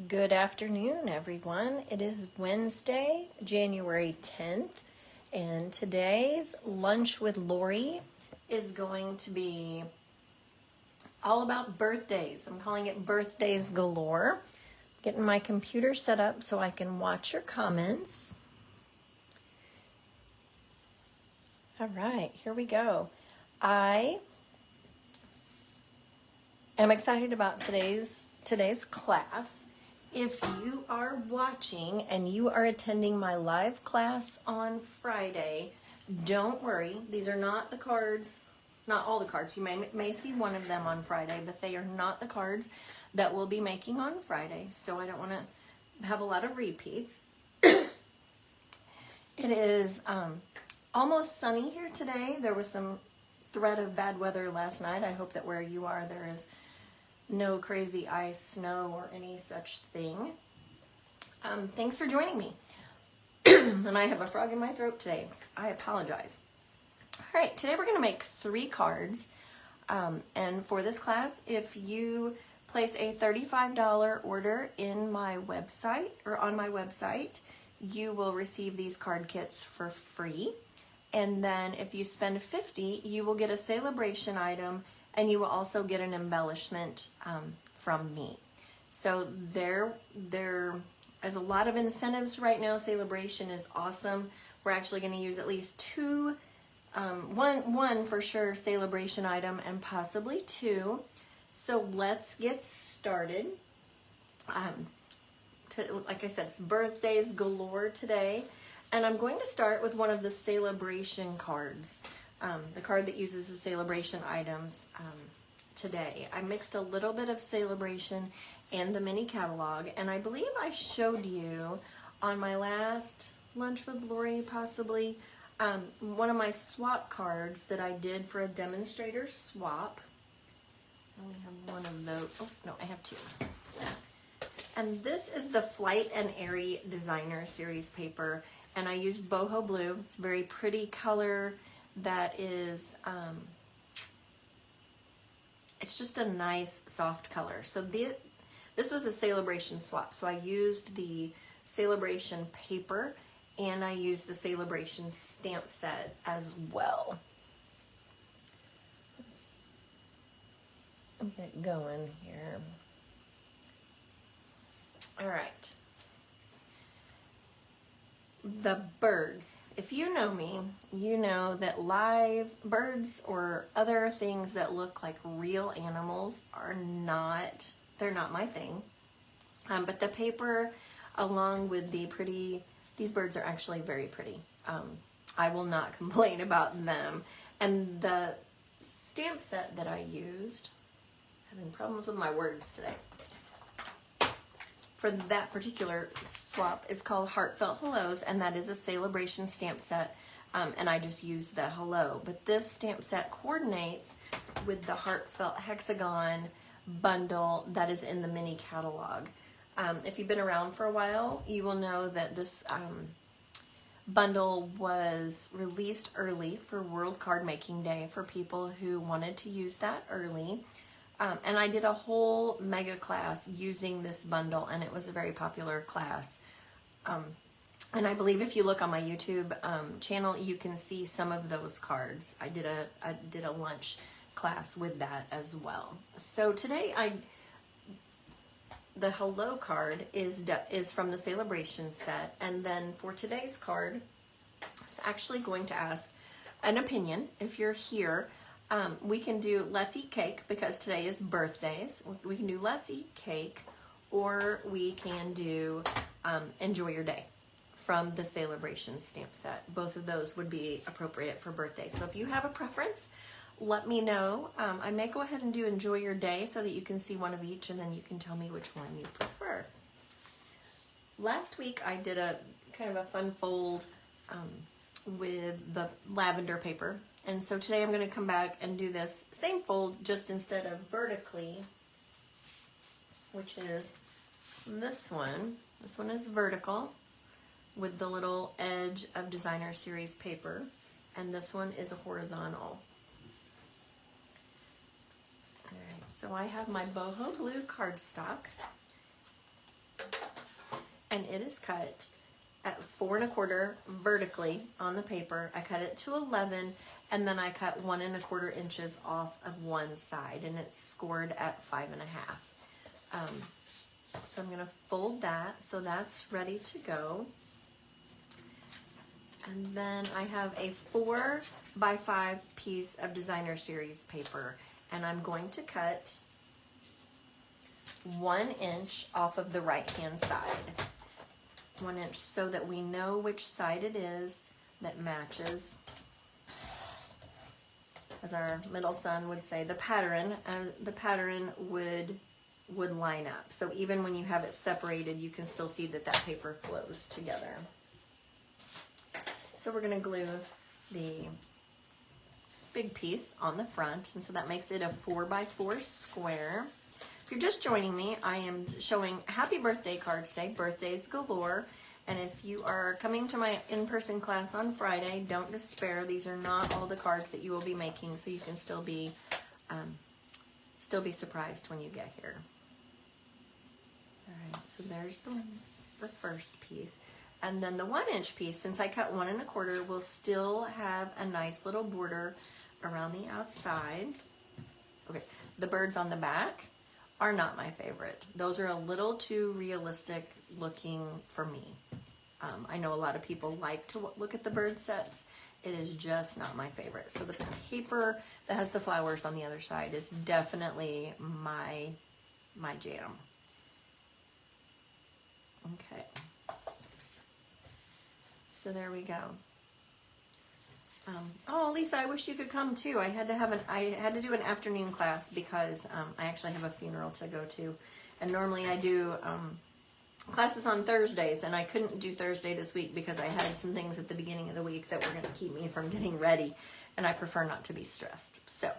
Good afternoon, everyone. It is Wednesday, January 10th, and today's Lunch with Lori is going to be all about birthdays. I'm calling it Birthdays Galore. Getting my computer set up so I can watch your comments. All right, here we go. I am excited about today's class. If you are watching and you are attending my live class on Friday, don't worry. These are not the cards, not all the cards. You may see one of them on Friday, but they are not the cards that we'll be making on Friday. So I don't want to have a lot of repeats. It is almost sunny here today. There was some threat of bad weather last night. I hope that where you are there is no crazy ice, snow, or any such thing. Thanks for joining me. And I have a frog in my throat today. I apologize. All right, today we're going to make 3 cards. And for this class, if you place a $35 order in my website or on my website, you will receive these card kits for free. And then if you spend $50, you will get a Sale Bration item, and you will also get an embellishment from me. So there is a lot of incentives right now. Sale Bration is awesome. We're actually going to use at least 2, one for sure Sale Bration item, and possibly 2. So let's get started. Like I said, it's birthdays galore today. And I'm going to start with one of the Sale Bration cards. The card that uses the Sale Bration items today. I mixed a little bit of Sale Bration and the mini catalog, and I believe I showed you on my last Lunch with Lori, possibly, one of my swap cards that I did for a demonstrator swap. I only have one of those. Oh, no, I have 2. And this is the Flight and Airy Designer Series paper, and I used boho blue. It's a very pretty color that is, it's just a nice soft color. So this was a Sale Bration swap. So I used the Sale Bration paper and I used the Sale Bration stamp set as well. Let's get going here. All right. The birds. If you know me, you know that live birds or other things that look like real animals they're not my thing. But the paper, along with these birds are actually very pretty. I will not complain about them. And the stamp set that I used, having problems with my words today, for that particular swap is called Heartfelt Hellos, and that is a Sale Bration stamp set, and I just used the hello. But this stamp set coordinates with the Heartfelt Hexagon bundle that is in the mini catalog. If you've been around for a while, you will know that this bundle was released early for World Card Making Day for people who wanted to use that early. And I did a whole mega class using this bundle, and it was a very popular class. And I believe if you look on my YouTube channel, you can see some of those cards. I did a lunch class with that as well. So today, the hello card is from the Sale Bration set, and then for today's card, it's actually going to ask an opinion. If you're here, we can do Let's Eat Cake, because today is birthdays. We can do Let's Eat Cake, or we can do Enjoy Your Day from the Sale Bration stamp set. Both of those would be appropriate for birthday. So if you have a preference, let me know. I may go ahead and do Enjoy Your Day so that you can see one of each, and then you can tell me which one you prefer. Last week I did a kind of a fun fold with the lavender paper. And so today I'm going to come back and do this same fold, just instead of vertically, which is this one. This one is vertical with the little edge of Designer Series paper, and this one is a horizontal. All right, so I have my boho blue cardstock, and it is cut at 4 1/4 vertically on the paper. I cut it to 11, and then I cut 1 1/4 inches off of one side, and it's scored at 5 1/2. So I'm gonna fold that, so that's ready to go. And then I have a 4 by 5 piece of designer series paper, and I'm going to cut 1 inch off of the right hand side. 1 inch, so that we know which side it is that matches, as our middle son would say, the pattern would line up. So even when you have it separated, you can still see that that paper flows together. So we're going to glue the big piece on the front, and so that makes it a 4 by 4 square. If you're just joining me, I am showing happy birthday cards today, birthdays galore. And if you are coming to my in-person class on Friday, don't despair. These are not all the cards that you will be making, so you can still be surprised when you get here. All right, so there's the first piece. And then the 1 inch piece, since I cut 1 1/4, will still have a nice little border around the outside. Okay, the birds on the back are not my favorite. Those are a little too realistic looking for me. I know a lot of people like to look at the bird sets. It is just not my favorite. So the paper that has the flowers on the other side is definitely my jam. Okay. So there we go. Oh, Lisa, I wish you could come too. I had to do an afternoon class because I actually have a funeral to go to, and normally I do classes on Thursdays, and I couldn't do Thursday this week because I had some things at the beginning of the week that were going to keep me from getting ready, and I prefer not to be stressed. So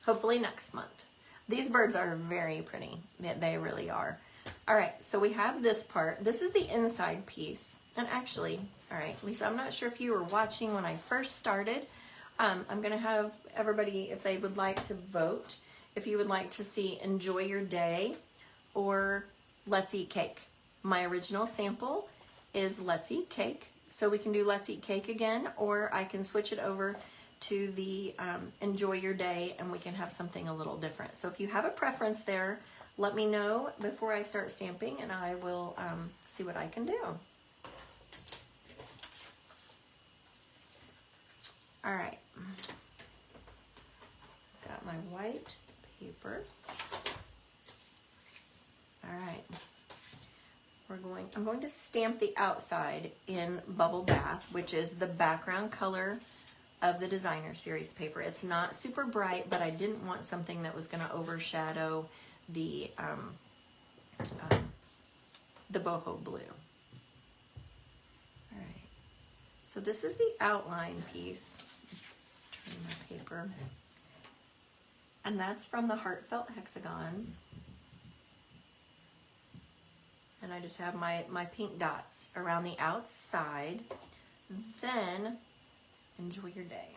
hopefully next month. These birds are very pretty. They really are. All right, so we have this part. This is the inside piece. And actually, all right, Lisa, I'm not sure if you were watching when I first started. I'm going to have everybody, if they would like to vote, if you would like to see Enjoy Your Day or Let's Eat Cake. My original sample is Let's Eat Cake. So we can do Let's Eat Cake again, or I can switch it over to the Enjoy Your Day, and we can have something a little different. So if you have a preference there, let me know before I start stamping, and I will see what I can do. All right, got my white paper. All right, I'm going to stamp the outside in Bubble Bath, which is the background color of the designer series paper. It's not super bright, but I didn't want something that was going to overshadow the boho blue. All right, so this is the outline piece. Turn my paper, and that's from the Heartfelt Hexagons. And I just have my pink dots around the outside. Then Enjoy Your Day.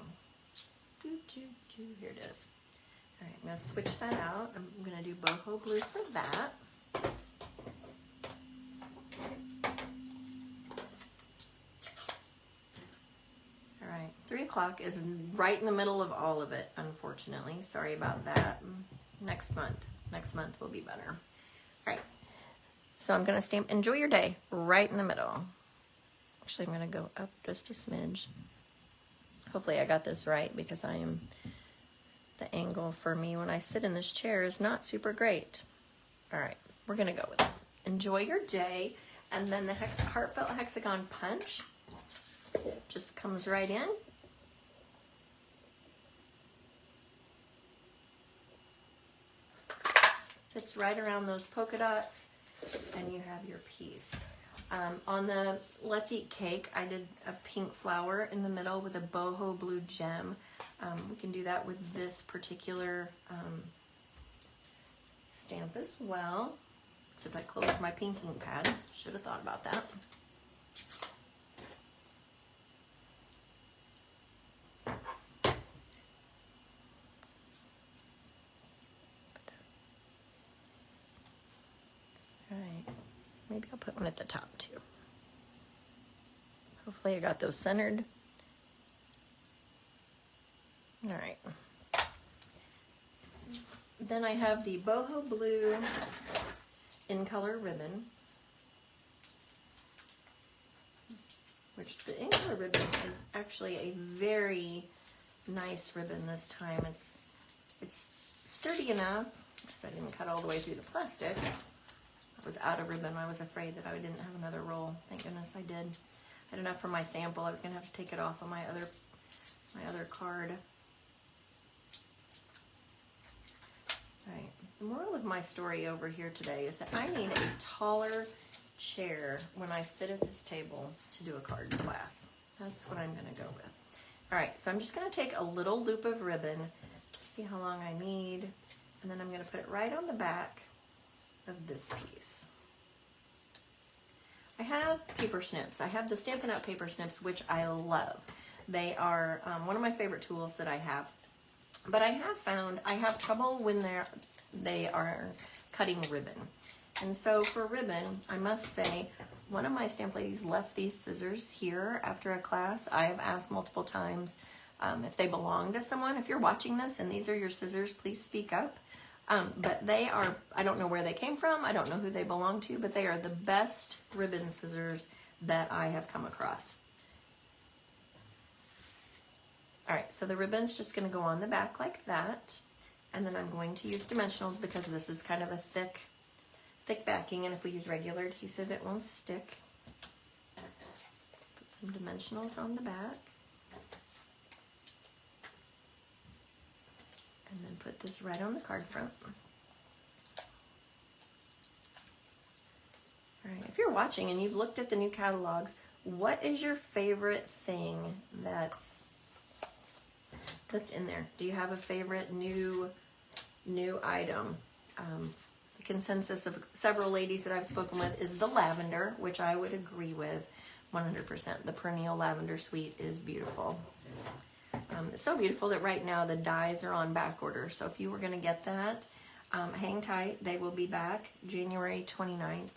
Here it is. All right, I'm going to switch that out. I'm going to do boho blue for that. All right, 3 o'clock is right in the middle of all of it, unfortunately. Sorry about that. Next month will be better. All right, so I'm going to stamp Enjoy Your Day right in the middle. Actually, I'm going to go up just a smidge. Hopefully I got this right, because the angle for me when I sit in this chair is not super great. All right, we're going to go with it. Enjoy Your Day, and then the Heartfelt Hexagon punch just comes right in. Fits right around those polka dots, and you have your piece. On the Let's Eat Cake, I did a pink flower in the middle with a boho blue gem. We can do that with this particular stamp as well. Except I closed my pink ink pad. Should have thought about that. All right. Maybe I'll put one at the top too. Hopefully I got those centered. All right. Then I have the boho blue in color ribbon, which the in color ribbon is actually a very nice ribbon this time. It's sturdy enough. I didn't cut all the way through the plastic. I was out of ribbon. I was afraid that I didn't have another roll. Thank goodness I did. I had enough for my sample. I was gonna have to take it off on my other card. All right. The moral of my story over here today is that I need a taller chair when I sit at this table to do a card class. That's what I'm gonna go with. All right, so I'm just gonna take a little loop of ribbon, see how long I need, and then I'm gonna put it right on the back of this piece. I have paper snips. I have the Stampin' Up! Paper snips, which I love. They are one of my favorite tools that I have. But I have found I have trouble when they are cutting ribbon. And so for ribbon, I must say, one of my stamp ladies left these scissors here after a class. I have asked multiple times if they belong to someone. If you're watching this and these are your scissors, please speak up. But they are, I don't know where they came from. I don't know who they belong to, but they are the best ribbon scissors that I have come across. All right, so the ribbon's just gonna go on the back like that. And then I'm going to use dimensionals because this is kind of a thick backing, and if we use regular adhesive, it won't stick. Put some dimensionals on the back. And then put this right on the card front. All right, if you're watching and you've looked at the new catalogs, what is your favorite thing that's in there? Do you have a favorite new item? The consensus of several ladies that I've spoken with is the lavender, which I would agree with 100%. The perennial lavender suite is beautiful. It's so beautiful that right now the dies are on back order. So if you were going to get that, hang tight. They will be back January 29th.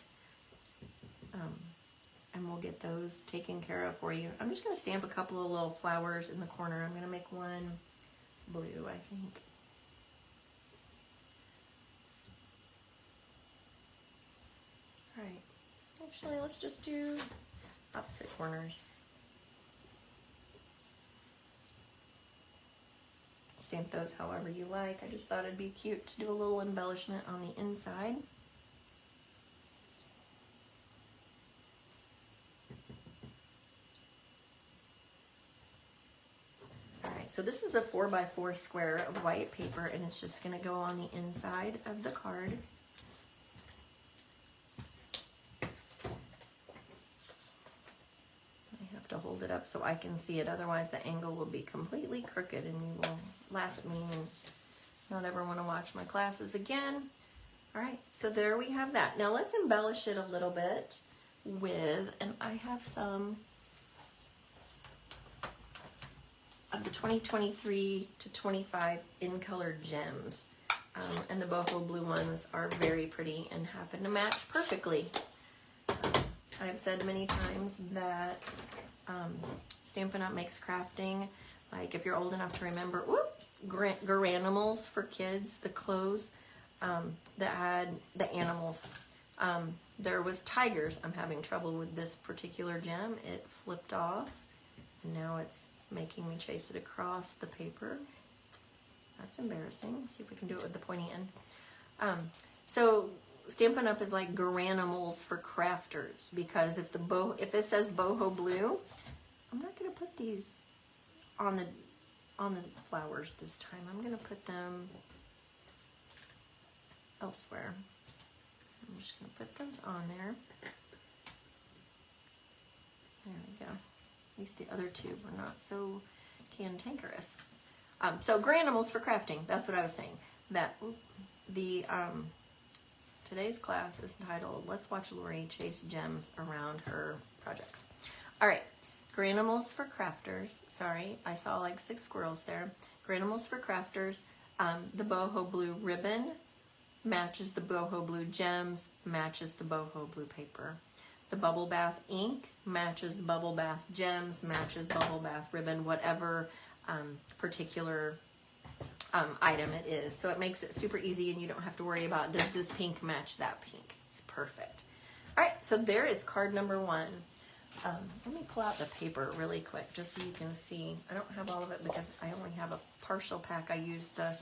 And we'll get those taken care of for you. I'm just going to stamp a couple of little flowers in the corner. I'm going to make one blue, I think. All right. Actually, let's just do opposite corners. Stamp those however you like. I just thought it'd be cute to do a little embellishment on the inside. All right, so this is a 4x4 square of white paper, and it's just going to go on the inside of the card. To hold it up so I can see it, otherwise the angle will be completely crooked and you will laugh at me and not ever want to watch my classes again. All right, so there we have that. Now let's embellish it a little bit with, and I have some of the 2023 to 25 in color gems, and the boho blue ones are very pretty and happen to match perfectly. I've said many times that Stampin' Up! Makes crafting, like if you're old enough to remember, Garanimals for kids, the clothes that had the animals. There was tigers. I'm having trouble with this particular gem. It flipped off, and now it's making me chase it across the paper. That's embarrassing. Let's see if we can do it with the pointy end. So Stampin' Up! Is like Garanimals for crafters, because if it says boho blue, I'm not going to put these on the flowers this time. I'm going to put them elsewhere. I'm just going to put those on there. There we go. At least the other two were not so cantankerous. So Garanimals for crafting. That's what I was saying. That the today's class is entitled "Let's Watch Lori Chase Gems Around Her Projects." All right. Garanimals for crafters. Sorry, I saw like 6 squirrels there. Garanimals for crafters. The boho blue ribbon matches the boho blue gems, matches the boho blue paper. The bubble bath ink matches the bubble bath gems, matches bubble bath ribbon, whatever particular item it is. So it makes it super easy and you don't have to worry about, does this pink match that pink? It's perfect. All right, so there is card number 1. Let me pull out the paper really quick just so you can see. I don't have all of it because I only have a partial pack. I used the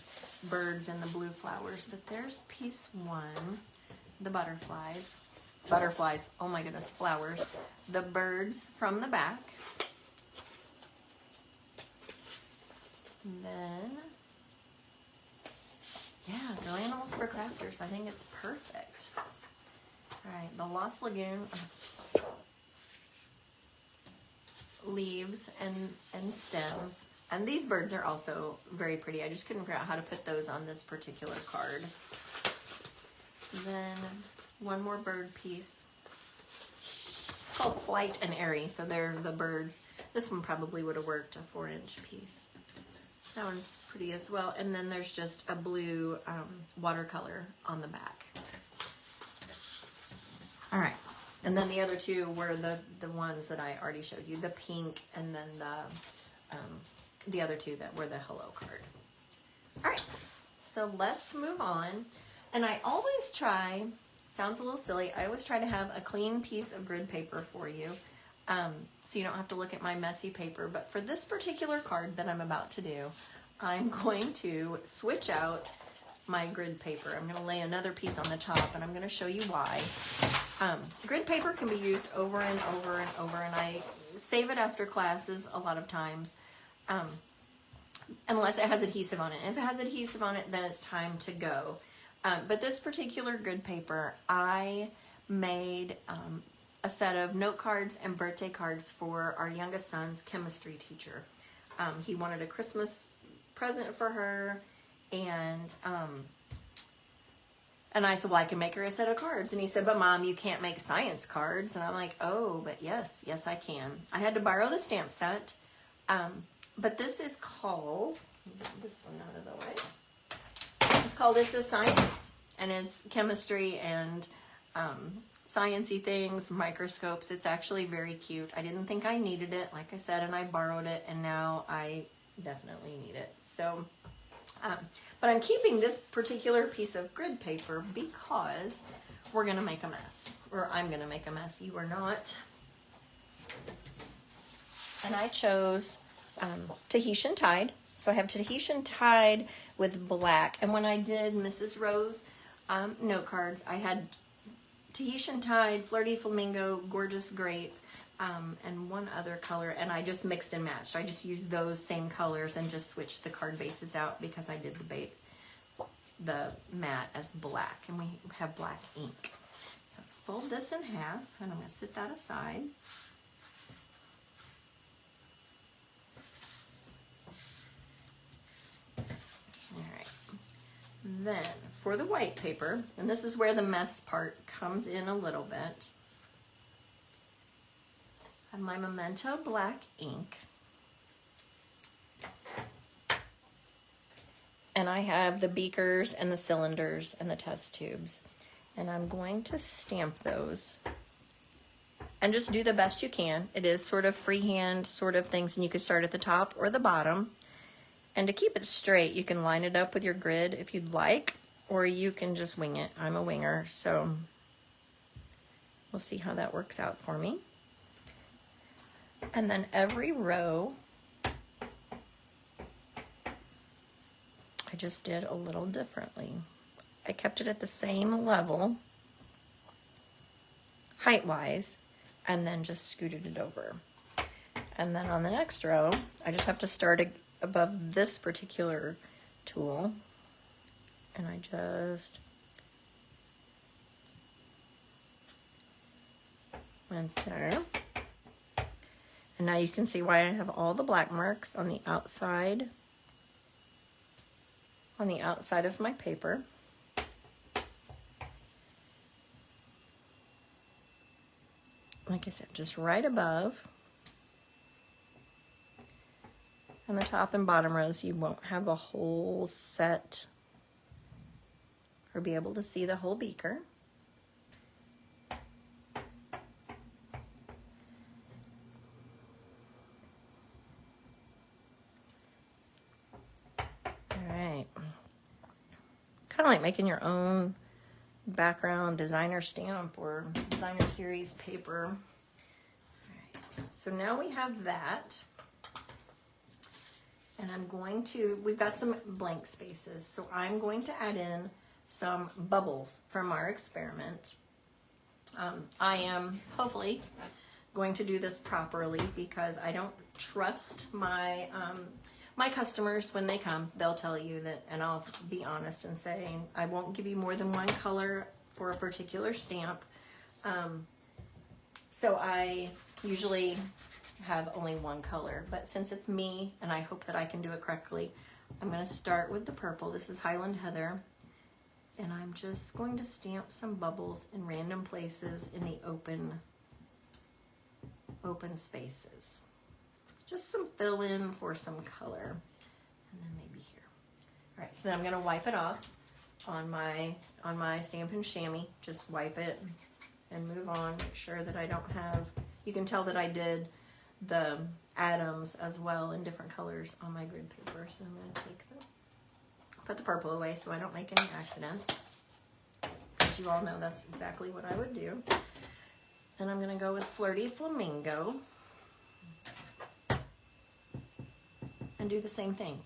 birds and the blue flowers, but there's piece 1, the butterflies. Butterflies, oh my goodness, flowers. The birds from the back. And then, yeah, no animals for crafters. I think it's perfect. All right, the Lost Lagoon. Leaves and stems. And these birds are also very pretty. I just couldn't figure out how to put those on this particular card. Then one more bird piece. It's called Flight and Airy, so they're the birds. This one probably would have worked, a 4-inch piece. That one's pretty as well. And then there's just a blue watercolor on the back. All right. And then the other 2 were the ones that I already showed you, the pink and then the other 2 that were the hello card. All right, so let's move on. And I always try, sounds a little silly, I always try to have a clean piece of grid paper for you so you don't have to look at my messy paper. But for this particular card that I'm about to do, I'm going to switch out my grid paper. I'm going to lay another piece on the top and I'm going to show you why. Grid paper can be used over and over and over, and I save it after classes a lot of times, unless it has adhesive on it. If it has adhesive on it, then it's time to go. But this particular grid paper, I made a set of note cards and birthday cards for our youngest son's chemistry teacher. He wanted a Christmas present for her, and I said, well, I can make her a set of cards. And he said, but Mom, you can't make science cards. And I'm like, oh, but yes, I can. I had to borrow the stamp set. But this is called, get this one out of the way. It's called It's a Science. And it's chemistry and science-y things, microscopes. It's actually very cute. I didn't think I needed it, like I said, and I borrowed it. And now I definitely need it. So, but I'm keeping this particular piece of grid paper because we're going to make a mess. Or I'm going to make a mess. You are not. And I chose Tahitian Tide. So I have Tahitian Tide with black. And when I did Mrs. Rose note cards, I had Tahitian Tide, Flirty Flamingo, Gorgeous Grape, and one other color, and I just mixed and matched. I just used those same colors and just switched the card bases out because I did the matte as black, and we have black ink. So fold this in half, and I'm going to set that aside. All right. Then for the white paper, and this is where the mess part comes in a little bit. I have my Memento black ink. And I have the beakers and the cylinders and the test tubes. And I'm going to stamp those. And just do the best you can. It is sort of freehand sort of things, and you could start at the top or the bottom. And to keep it straight, you can line it up with your grid if you'd like, or you can just wing it. I'm a winger, so we'll see how that works out for me. And then every row, I just did a little differently. I kept it at the same level, height-wise, and then just scooted it over. And then on the next row, I just have to start above this particular tool, and I just went there. And now you can see why I have all the black marks on the outside of my paper. Like I said, just right above. On the top and bottom rows, you won't have a whole set or be able to see the whole beaker. Kind of like making your own background designer stamp or designer series paper. All right. So now we have that. And we've got some blank spaces. So I'm going to add in some bubbles from our experiment. I am hopefully going to do this properly because I don't trust my customers. When they come, they'll tell you that, and I'll be honest and say, I won't give you more than one color for a particular stamp. So I usually have only one color, but since it's me and I hope that I can do it correctly, I'm going to start with the purple. This is Highland Heather, and I'm just going to stamp some bubbles in random places in the open spaces. Just some fill in for some color, and then maybe here. All right, so then I'm going to wipe it off on my Stampin' Chamois. Just wipe it and move on. Make sure that I don't have. You can tell that I did the atoms as well in different colors on my grid paper. So I'm going to put the purple away so I don't make any accidents. As you all know, that's exactly what I would do. Then I'm going to go with Flirty Flamingo. And do the same thing,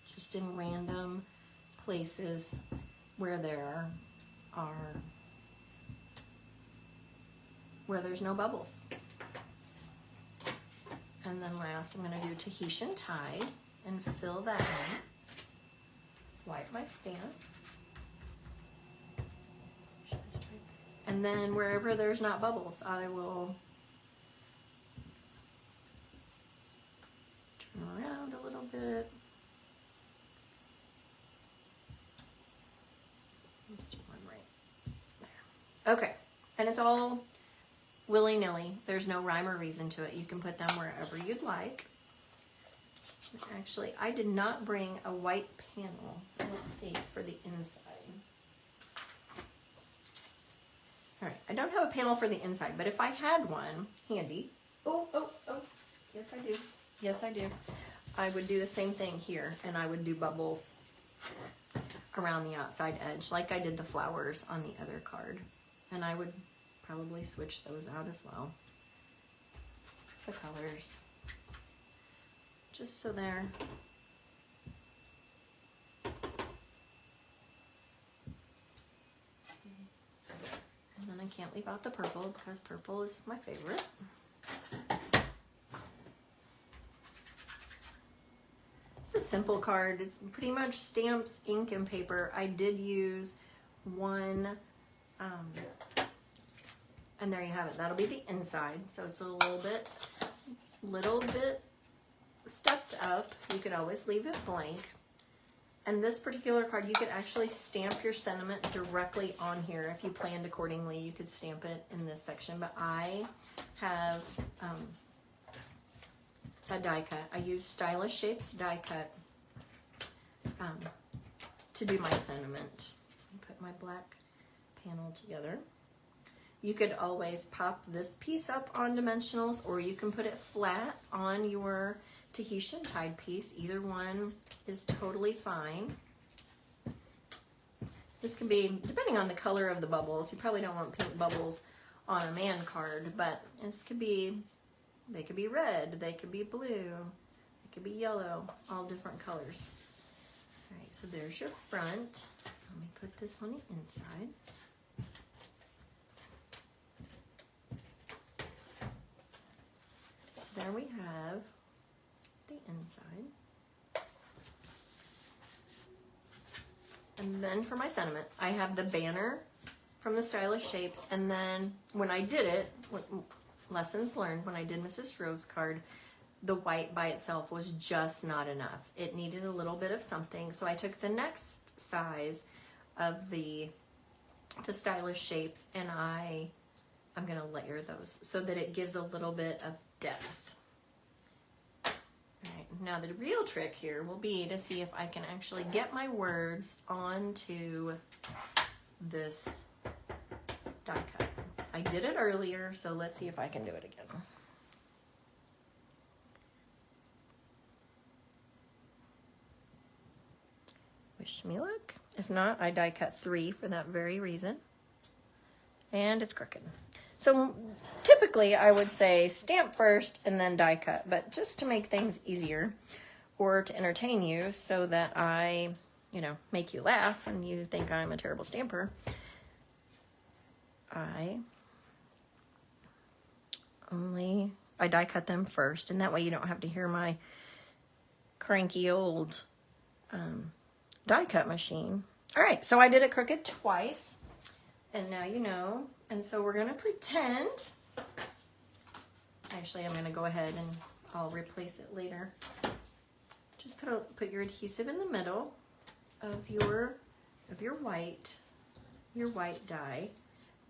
just in random places where there's no bubbles. And then last, I'm going to do Tahitian Tide and fill that in. Wipe my stamp. And then wherever there's not bubbles, I will around a little bit. Let's do one right there. Okay, and it's all willy-nilly. There's no rhyme or reason to it. You can put them wherever you'd like. Actually, I did not bring a white panel, I don't think, for the inside. All right, I don't have a panel for the inside, but if I had one handy, oh, yes I do. Yes, I do. I would do the same thing here, and I would do bubbles around the outside edge, like I did the flowers on the other card. And I would probably switch those out as well. The colors. Just so they're... And then I can't leave out the purple because purple is my favorite. It's a simple card. It's pretty much stamps, ink, and paper. I did use one, and there you have it. That'll be the inside. So it's a little bit stepped up. You could always leave it blank. And this particular card, you could actually stamp your sentiment directly on here. If you planned accordingly, you could stamp it in this section. But I have a die cut. I use Stylish Shapes die cut to do my sentiment. Put my black panel together. You could always pop this piece up on dimensionals, or you can put it flat on your Tahitian Tide piece. Either one is totally fine. This can be, depending on the color of the bubbles, you probably don't want pink bubbles on a man card, but this could be, they could be red, they could be blue, they could be yellow, all different colors. All right, so there's your front. Let me put this on the inside. So there we have the inside. And then for my sentiment, I have the banner from the Stylish Shapes, and then when I did it, lessons learned, when I did Mrs. Rose card, the white by itself was just not enough. It needed a little bit of something, so I took the next size of the Stylish Shapes, and I'm gonna layer those so that it gives a little bit of depth. All right, now the real trick here will be to see if I can actually get my words onto this die cut. I did it earlier, so let's see if I can do it again. Wish me luck. If not, I die cut 3 for that very reason. And it's crooked. So typically I would say stamp first and then die cut, but just to make things easier or to entertain you so that I, you know, make you laugh and you think I'm a terrible stamper, I die cut them first, and that way you don't have to hear my cranky old die cut machine. All right, so I did it crooked twice, and now you know. And so we're gonna pretend, actually I'm gonna go ahead and I'll replace it later. Just put your adhesive in the middle of your white die,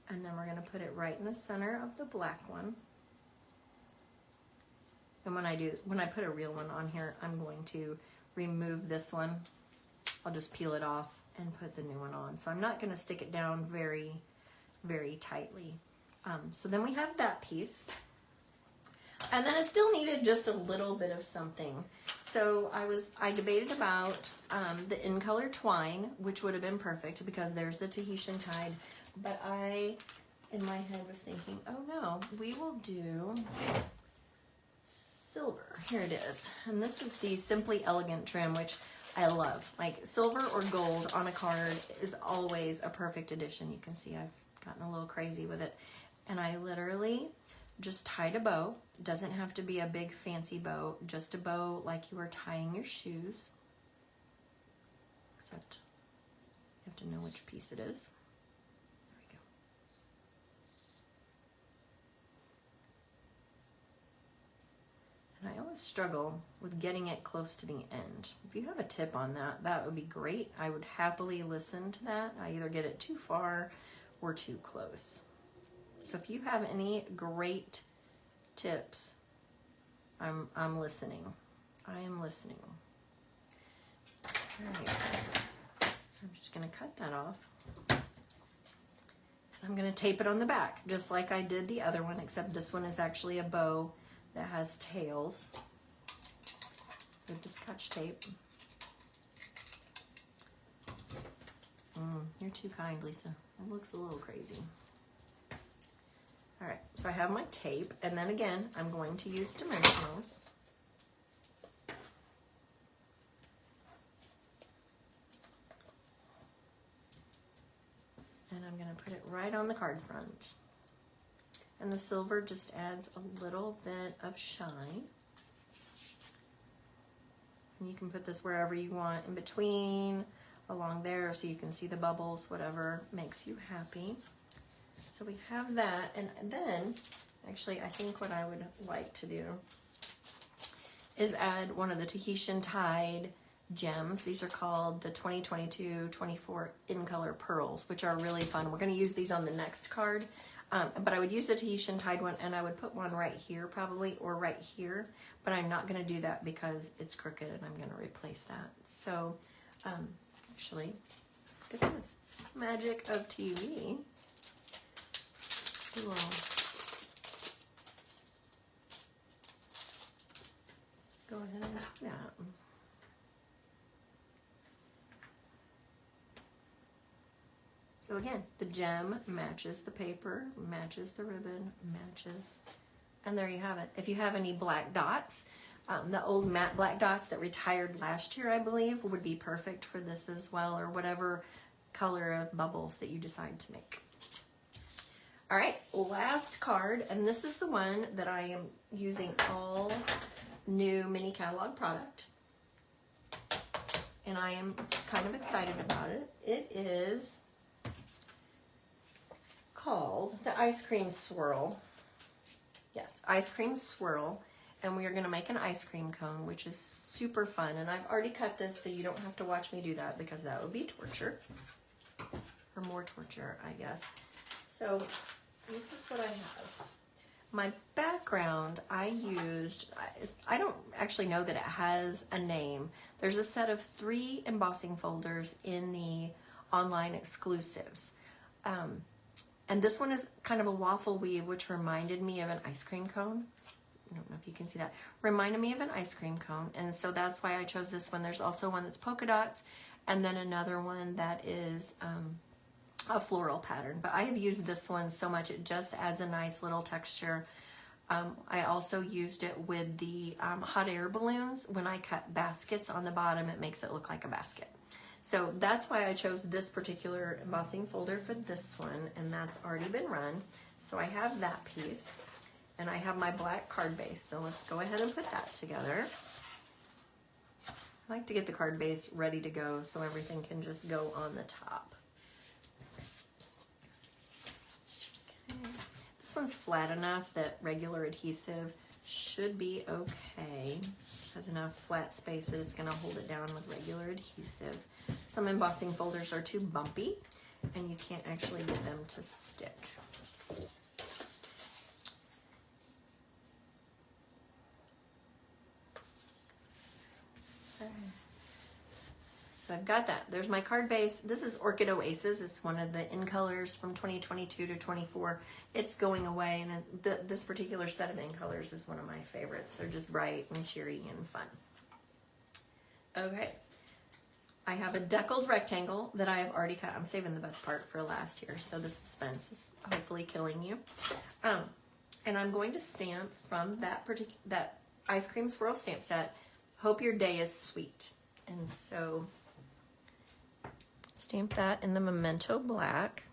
and then we're gonna put it right in the center of the black one. And when I put a real one on here, I'm going to remove this one. I'll just peel it off and put the new one on. So I'm not gonna stick it down very, very tightly. So then we have that piece. And then it still needed just a little bit of something. So I debated about the in color twine, which would have been perfect because there's the Tahitian tide. But I, in my head, was thinking, oh no, we will do silver. Here it is. And this is the Simply Elegant trim, which I love. Like silver or gold on a card is always a perfect addition. You can see I've gotten a little crazy with it. And I literally just tied a bow. It doesn't have to be a big fancy bow, just a bow like you were tying your shoes. Except you have to know which piece it is. There we go. And I always struggle with getting it close to the end. If you have a tip on that, that would be great. I would happily listen to that. I either get it too far or too close. So if you have any great tips, I'm listening. I am listening. All right. So I'm just going to cut that off. And I'm going to tape it on the back, just like I did the other one, except this one is actually a bow that has tails with the Scotch tape. You're too kind, Lisa. It looks a little crazy. All right, so I have my tape, and then again, I'm going to use dimensionals. And I'm going to put it right on the card front. And the silver just adds a little bit of shine. And you can put this wherever you want, in between, along there, so you can see the bubbles, whatever makes you happy. So we have that, and then, actually, I think what I would like to do is add one of the Tahitian Tide gems. These are called the 2022-24 in color pearls, which are really fun. We're going to use these on the next card, but I would use the Tahitian Tide one, and I would put one right here probably, or right here, but I'm not going to do that because it's crooked, and I'm going to replace that. So, actually, look at this. Magic of TV. Well, go ahead and do that. So again, the gem matches the paper, matches the ribbon, matches, and there you have it. If you have any black dots, the old matte black dots that retired last year, I believe, would be perfect for this as well, or whatever color of bubbles that you decide to make. All right, last card, and this is the one that I am using all new mini catalog product, and I am kind of excited about it. It is called the Ice Cream Swirl. Yes, Ice Cream Swirl, and we are going to make an ice cream cone, which is super fun, and I've already cut this, so you don't have to watch me do that because that would be torture, or more torture, I guess. So this is what I have. My background I used, I don't actually know that it has a name. There's a set of 3 embossing folders in the online exclusives. And this one is kind of a waffle weave, which reminded me of an ice cream cone. I don't know if you can see that. Reminded me of an ice cream cone. And so that's why I chose this one. There's also one that's polka dots, and then another one that is a floral pattern. But I have used this one so much, it just adds a nice little texture. I also used it with the hot air balloons. When I cut baskets on the bottom, it makes it look like a basket. So that's why I chose this particular embossing folder for this one, and that's already been run. So I have that piece, and I have my black card base. So let's go ahead and put that together. I like to get the card base ready to go so everything can just go on the top. Okay. This one's flat enough that regular adhesive should be okay. Has enough flat space that it's going to hold it down with regular adhesive. Some embossing folders are too bumpy and you can't actually get them to stick. So I've got that. There's my card base. This is Orchid Oasis. It's one of the in colors from 2022 to 24. It's going away, and this particular set of in colors is one of my favorites. They're just bright and cheery and fun. Okay. I have a deckled rectangle that I have already cut. I'm saving the best part for last here, so the suspense is hopefully killing you. And I'm going to stamp from that ice cream swirl stamp set, Hope Your Day is Sweet. And so stamp that in the Memento Black.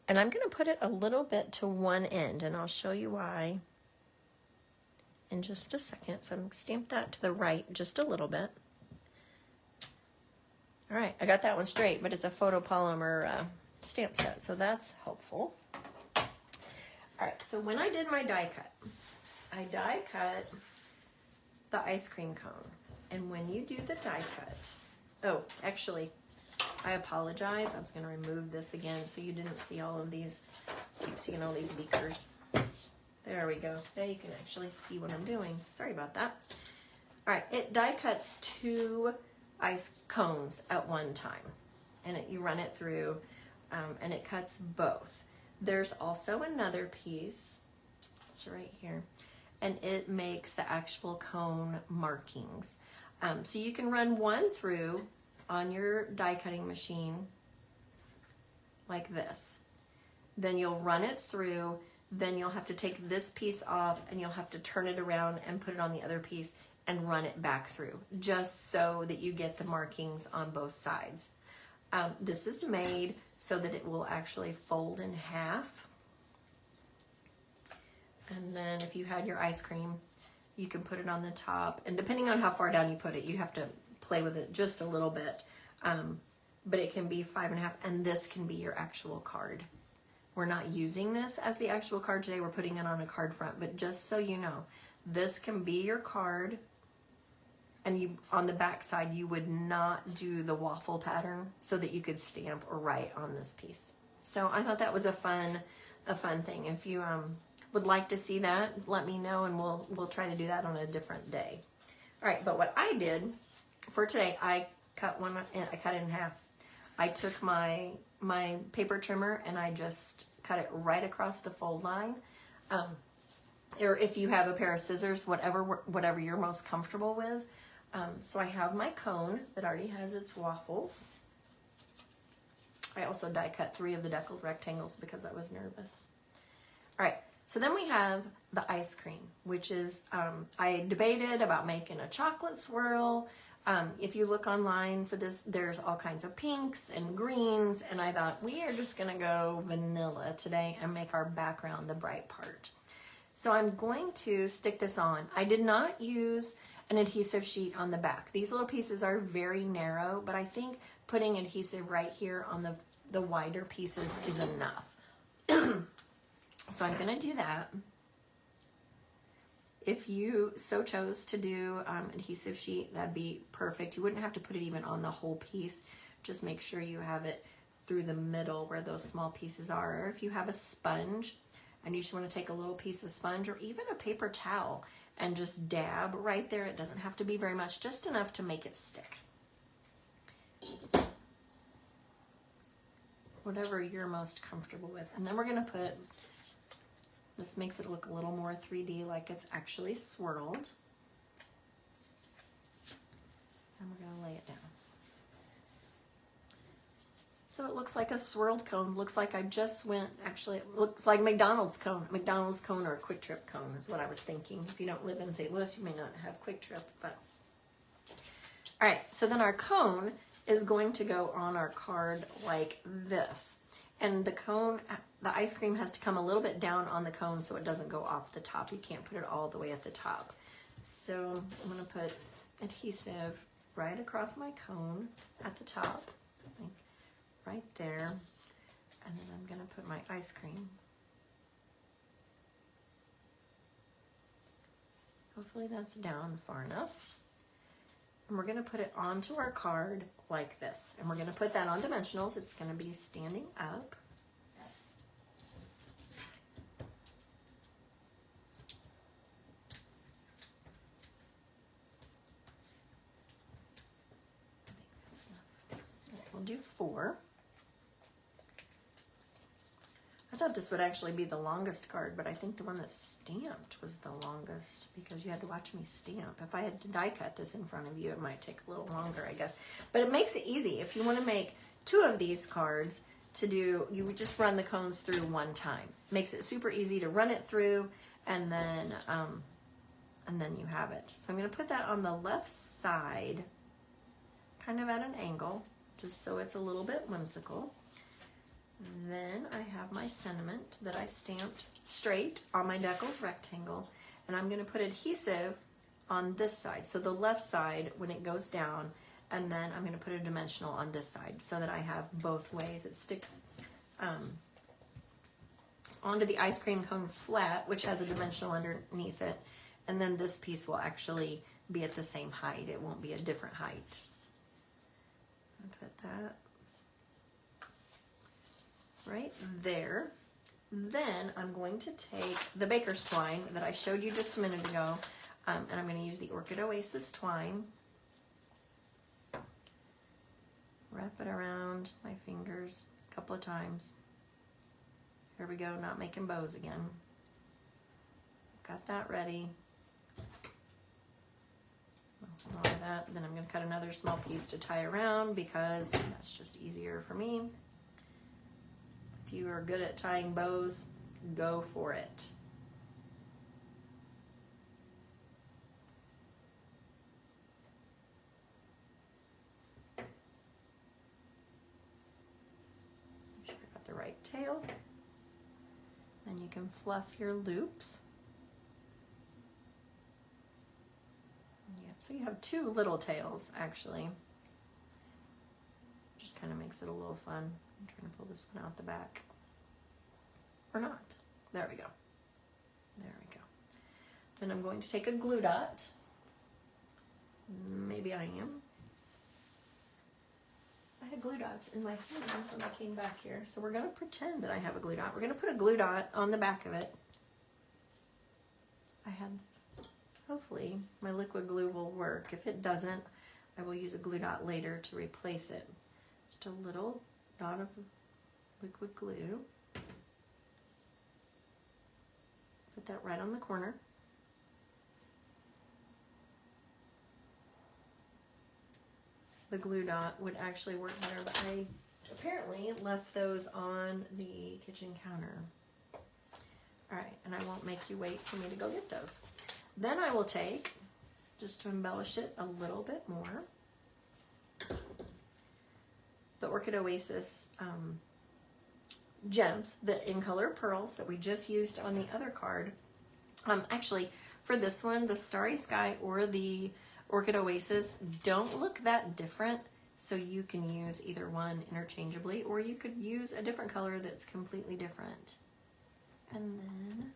And I'm going to put it a little bit to one end, and I'll show you why in just a second. So I'm going to stamp that to the right just a little bit. All right, I got that one straight, but it's a photopolymer stamp set, so that's helpful. All right, so when I did my die cut, I die cut the ice cream cone. And when you do the die cut, oh, actually, I apologize. I was going to remove this again so you didn't see all of these. I keep seeing all these beakers. There we go. Now you can actually see what I'm doing. Sorry about that. All right, it die cuts 2 ice cones at one time. And you run it through, and it cuts both. There's also another piece. It's right here. And it makes the actual cone markings. So you can run one through on your die cutting machine like this. Then you'll run it through, then you'll have to take this piece off and you'll have to turn it around and put it on the other piece and run it back through, just so that you get the markings on both sides. This is made so that it will actually fold in half. And then if you had your ice cream, you can put it on the top. And depending on how far down you put it, you have to play with it just a little bit. But it can be 5.5, and this can be your actual card. We're not using this as the actual card today. We're putting it on a card front. But just so you know, this can be your card. And on the back side, you would not do the waffle pattern so that you could stamp or write on this piece. So I thought that was a fun thing. If you would like to see that, let me know, and we'll try to do that on a different day. All right, but what I did for today, I cut it in half. I took my paper trimmer and I just cut it right across the fold line. Or if you have a pair of scissors, whatever you're most comfortable with. So I have my cone that already has its waffles. I also die cut 3 of the deckled rectangles because I was nervous. All right, so then we have the ice cream, which is, I debated about making a chocolate swirl. If you look online for this, there's all kinds of pinks and greens, and I thought we are just gonna go vanilla today and make our background the bright part. So I'm going to stick this on. I did not use an adhesive sheet on the back. These little pieces are very narrow, but I think putting adhesive right here on the wider pieces is enough. So I'm gonna do that. If you so chose to do adhesive sheet, that'd be perfect. You wouldn't have to put it even on the whole piece. Just make sure you have it through the middle where those small pieces are. Or if you have a sponge and you just want to take a little piece of sponge or even a paper towel and just dab right there. It doesn't have to be very much, just enough to make it stick. whatever you're most comfortable with. And then we're gonna put, this makes it look a little more 3D, like it's actually swirled. And we're gonna lay it down. So it looks like a swirled cone. Looks like I just went, actually it looks like McDonald's cone. McDonald's cone or a Quick Trip cone is what I was thinking. If you don't live in St. Louis, you may not have Quick Trip, but. All right, so then our cone is going to go on our card like this. And the cone, the ice cream has to come a little bit down on the cone so it doesn't go off the top. You can't put it all the way at the top. So I'm gonna put adhesive right across my cone at the top, like right there. And then I'm gonna put my ice cream. Hopefully that's down far enough. And we're gonna put it onto our card like this. And we're gonna put that on dimensionals. It's gonna be standing up. I think that's enough. We'll do 4. I thought this would actually be the longest card, but I think the one that's stamped was the longest because you had to watch me stamp. If I had to die cut this in front of you, it might take a little longer, I guess. But it makes it easy. If you want to make 2 of these cards to do, you would just run the cones through one time. Makes it super easy to run it through, and then you have it. So I'm going to put that on the left side, kind of at an angle, just so it's a little bit whimsical. Then I have my sentiment that I stamped straight on my deckled rectangle, and I'm going to put adhesive on this side, so the left side when it goes down, and then I'm going to put a dimensional on this side so that I have both ways. It sticks onto the ice cream cone flat, which has a dimensional underneath it, and then this piece will actually be at the same height. It won't be a different height. I'll put that right there. Then I'm going to take the baker's twine that I showed you just a minute ago, and I'm going to use the Orchid Oasis twine. Wrap it around my fingers a couple of times. Here we go, not making bows again. Got that ready. All of that. Then I'm going to cut another small piece to tie around because that's just easier for me. If you are good at tying bows, go for it. Make sure you got the right tail. Then you can fluff your loops. Yeah, so you have 2 little tails actually. Just kind of makes it a little fun. I'm trying to pull this one out the back. Or not. There we go. There we go. Then I'm going to take a glue dot. Maybe I am. I had glue dots in my hand when I came back here. So we're going to pretend that I have a glue dot. We're going to put a glue dot on the back of it. Hopefully my liquid glue will work. If it doesn't, I will use a glue dot later to replace it. Just a little dot of liquid glue. Put that right on the corner. The glue dot would actually work better, but I apparently left those on the kitchen counter. All right, and I won't make you wait for me to go get those. Then I will take, just to embellish it a little bit more, the Orchid Oasis gems, the in color pearls that we just used on the other card. Actually, for this one, the Starry Sky or the Orchid Oasis don't look that different, so you can use either one interchangeably, or you could use a different color that's completely different. And then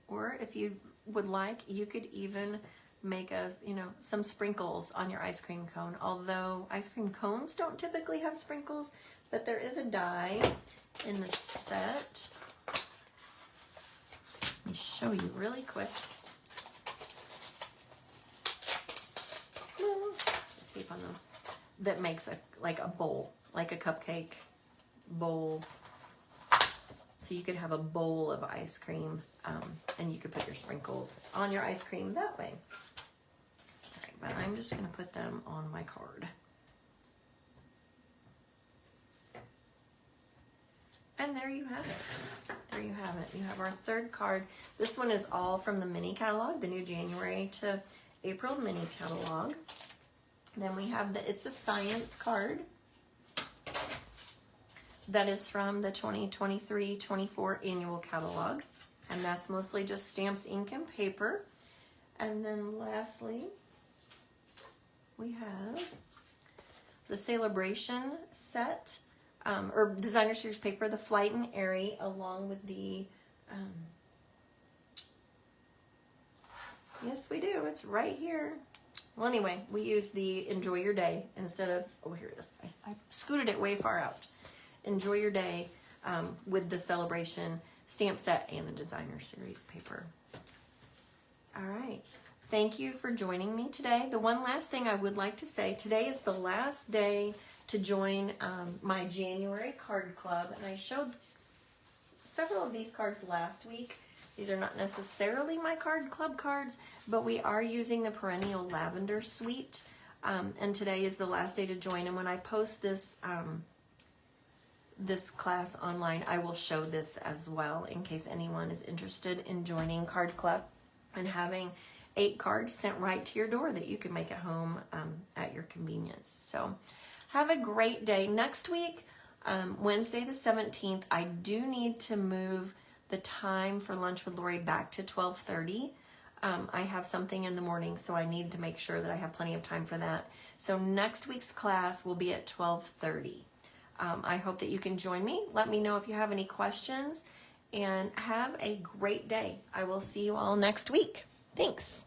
or if you would like, you could even make some sprinkles on your ice cream cone. Although ice cream cones don't typically have sprinkles, but there is a die in the set. Let me show you really quick. on those, that makes like a bowl, like a cupcake bowl. So you could have a bowl of ice cream, and you could put your sprinkles on your ice cream that way. All right, but I'm just gonna put them on my card. And there you have it. There you have it. You have our third card. This one is all from the mini catalog, the new January to April mini catalog. Then we have the It's a Science card. That is from the 2023-24 annual catalog. And that's mostly just stamps, ink, and paper. And then lastly, we have the Sale Bration set, or Designer Series paper, the Flight and Airy, along with the, yes we do, it's right here. Well anyway, we use the Enjoy Your Day instead of, oh here it is, I scooted it way far out. Enjoy Your Day with the Celebration stamp set and the Designer Series paper. All right. Thank you for joining me today. The one last thing I would like to say, today is the last day to join my January card club. And I showed several of these cards last week. These are not necessarily my card club cards, but we are using the Perennial Lavender Suite. And today is the last day to join. And when I post this, this class online, I will show this as well in case anyone is interested in joining Card Club and having 8 cards sent right to your door that you can make at home at your convenience. So have a great day. Next week, Wednesday the 17th, I do need to move the time for Lunch with Lori back to 12:30. I have something in the morning, so I need to make sure that I have plenty of time for that. So next week's class will be at 12:30. I hope that you can join me. Let me know if you have any questions, and have a great day. I will see you all next week. Thanks.